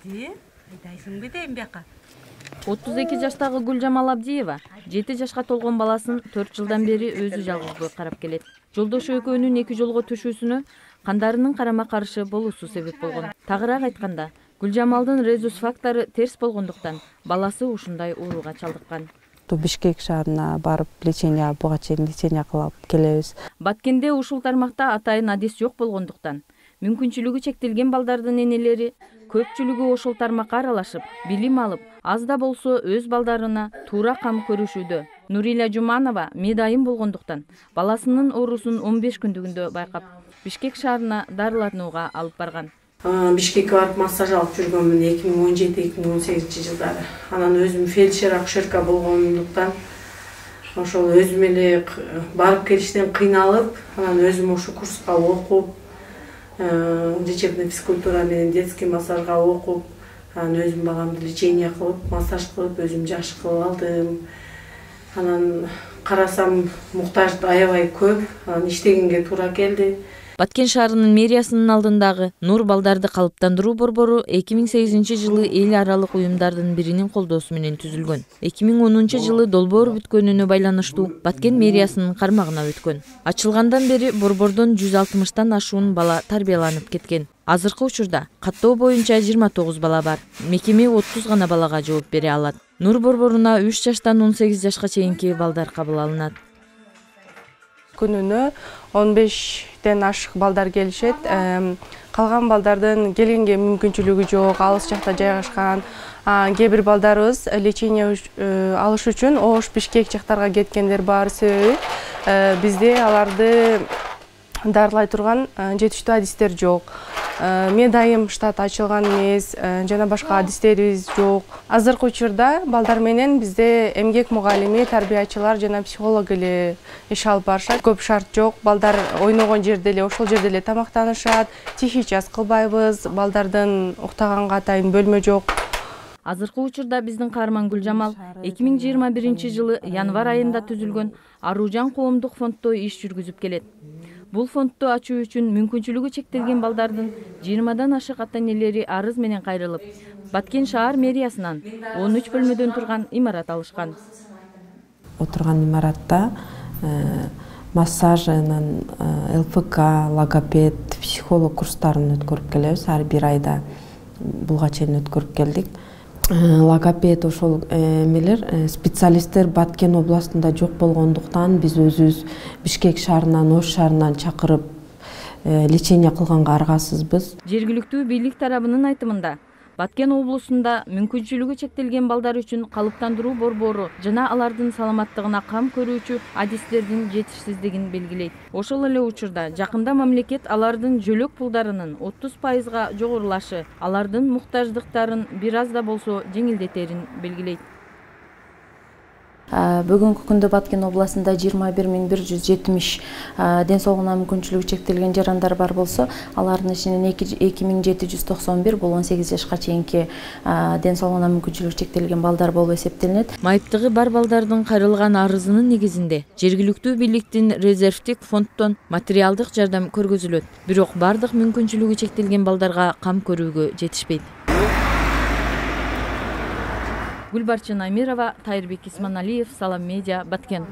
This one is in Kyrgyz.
Айди, айдайсыңбы дейм бияка. 32 жаштагы Гүлжамал Абдиева 7 жашка толгон баласын 4 жылдан бери өзү жалгыз карап келет. Жолдошу экөөнүн 2 жолго түшүүсүнө кандарынын карама каршы болуусу себеп болгон. Тагыраак айтканда, Гүлжамалдын резус фактору терс болгондуктан баласы ушундай ооруга чалдыккан. Бишкек шаарына барып буга чейин лечение кылып келебиз. Баткенде ушул тармакта атайын адис жок болгондуктан мүмкүнчүлүгү чектелген балдардын энелери көпчүлүгү ошол тармакка аралашып, билим алып, аз да болсо өз балдарына туура кам көрүшүүдө. Нурила Жуманова медайым болгондуктан баласынын оорусун 15 күндүгүндө байкап, Бишкек шаарына дарыланууга алып барган. Бишкекке барып массаж алып жүргөнмүн 2017-2018 жылдары. Анан өзүм фельдшер акушерка болгондуктан ошол өзүм эле барып келиштен кыйналып, анан өзүм ошо курска окуп, лечебный физкультура менен детский массажга окуп, анан өзүм баламды лечение кылып, массаж кылып, өзүм жакшы кылып алдым. Анан карасам муктаж аябай көп, анан иштегенге туура келди. Баткен шаарынын мэриясынын алдындагы Нур балдарды калыптандыруу борбору 2008 жылы эл аралык уюмдардын биринин колдоосу менен түзүлгөн. 2010 жылы долбоор бүткөнүнө байланыштуу Баткен мэриясынын кармагына өткөн. Ачылгандан бери борбордон 160тан ашуун бала тарбияланып кеткен. Азыркы учурда каттоо боюнча 29 бала бар. Мекеме 30 гана балага жооп бере алат. Нур борборуна 3 жаштан 18 жашка чейинки балдар кабыл алынат. Күнүнө 15тен ашык балдар келишет. Калган балдардын келгенге мүмкүнчүлүгү жок, алыс жакта жайгашкан. Кээ бир балдарыбыз лечение алыш үчүн Ош, Бишкек жактарга кеткендер бар. Себеби бизде аларды дарылай турган жетиштүү адистер жок. Медайым штат ачылган эмес, жана башка адистерибиз жок. Азыркы учурда балдар менен бизде эмгек мугалими, тарбиячылар жана психолог эле иш алып барышат. Көп шарт жок. Балдар ойногон жерде эле, ошол жерде эле тамактанышат. Тихий час кылбайбыз. Балдардын уктаганга атайын бөлмө жок. Азыркы учурда биздин каарман Гүлжамал 2021 жылы январь айында түзүлгөн Аружан коомдук фонддо иш жүргүзүп келет. Бул фондду ачуу үчүн мүмкүнчүлүгү чектелген балдардын 20дан ашык ата-энелери арыз менен кайрылып, Баткен шаар мэриясынан 13 бөлмөдөн турган имарат алышкан. Отурган имаратта массаж, ЛФК, логопед, психолог курстарын өткөрүп келебиз. Ар бир айда булга чейин өткөрүп келдик. Логопед ошол специалисттер Баткен областында жок болгондуктан биз өзүбүз Бишкек шаарынан, Ош шаарынан чакырып лечение кылганга аргасызбыз. Жергиликтүү бийлик тарабынын айтымында Баткен облусунда мүмкүнчүлүгү чектелген балдар үчүн калыптандыруу борбору жана алардын саламаттыгына кам көрүүчү адистердин жетишсиздигин белгилейт. Ошол эле учурда жакында мамлекет алардын жөлөк пулдарынын 30%га жогорулашы алардын муктаждыктарын бир аз да болсо жеңилдетерин белгилейт. Бүгүнкү күндө Баткен областында 21170 ден соолугуна мүмкүнчүлүгү чектелген жарандар бар болсо, алардын ичинен 2791 бул 18 жашка чейинки ден соолугуна мүмкүнчүлүгү чектелген балдар болуп эсептелинет. Майыптыгы бар балдардын кайрылган арызынын негизинде жергиликтүү бийликтин резервдик фонддон материалдык жардам көргөзүлөт. Бирок бардык мүмкүнчүлүгү чектелген балдарга кам көрүүгө жетишпейт. Гүлбарчын Амирова, Тайырбек Исманалиев, Салам Медиа, Баткен.